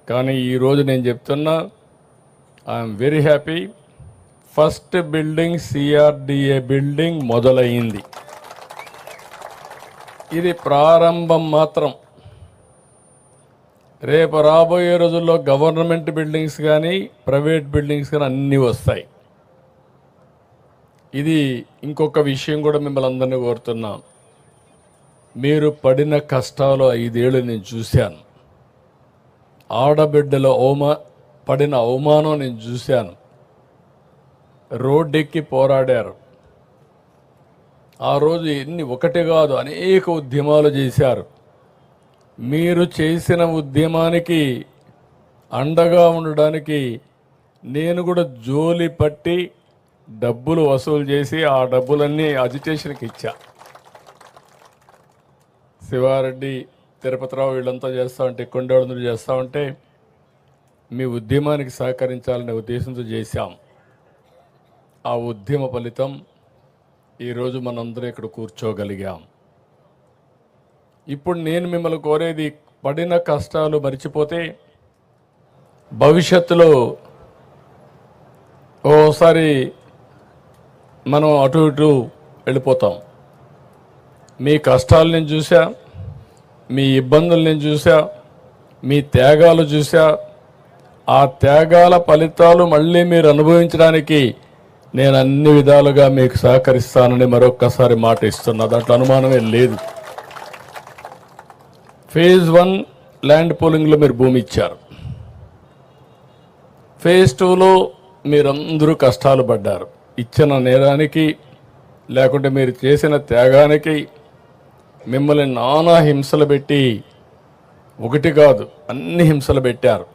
కానీ ఈరోజు నేను చెప్తున్నా, I'm very happy. First building CRDA building మొదలైంది. ఇది ప్రారంభం మాత్రం. రేపు రాబోయే రోజుల్లో గవర్నమెంట్ బిల్డింగ్స్ కానీ ప్రైవేట్ బిల్డింగ్స్ కానీ అన్నీ వస్తాయి. ఇది ఇంకొక విషయం కూడా మిమ్మల్ని అందరినీ కోరుతున్నాం. మీరు పడిన కష్టాలు 5 ఏళ్ళు నేను చూశాను. ఆడబిడ్డల పడిన అవమానం నేను చూశాను. రోడ్డెక్కి పోరాడారు. ఆ రోజు ఒకటి కాదు అనేక ఉద్యమాలు చేశారు. మీరు చేసిన ఉద్యమానికి అండగా ఉండడానికి నేను కూడా జోలి పట్టి డబ్బులు వసూలు చేసి ఆ డబ్బులన్నీ అజిటేషన్కి ఇచ్చా. శివారెడ్డి, తిరుపతిరావు వీళ్ళంతా చేస్తూ ఉంటే, కొండవాళ్ళందరూ చేస్తూ ఉంటే మీ ఉద్యమానికి సహకరించాలనే ఉద్దేశంతో చేశాం. ఆ ఉద్యమ ఫలితం ఈరోజు మనందరం ఇక్కడ కూర్చోగలిగాం. ఇప్పుడు నేను మిమ్మల్ని కోరేది, పడిన కష్టాలు మర్చిపోతే భవిష్యత్తులో ఓసారి మనం అటు ఇటు వెళ్ళిపోతాం. మీ కష్టాలు నేను చూసా, మీ ఇబ్బందులు నేను చూసా, మీ త్యాగాలు చూసా. ఆ త్యాగాల ఫలితాలు మళ్ళీ మీరు అనుభవించడానికి నేను అన్ని విధాలుగా మీకు సహకరిస్తానని మరొక్కసారి మాట ఇస్తున్నా. దాంట్లో అనుమానమే లేదు. ఫేజ్ 1 ల్యాండ్ పూలింగ్లో మీరు భూమి ఇచ్చారు. ఫేజ్ 2లో మీరందరూ కష్టాలు పడ్డారు. ఇచ్చిన నేరానికి, లేకుంటే మీరు చేసిన త్యాగానికి మిమ్మల్ని నానా హింసలు పెట్టి, ఒకటి కాదు అన్ని హింసలు పెట్టారు.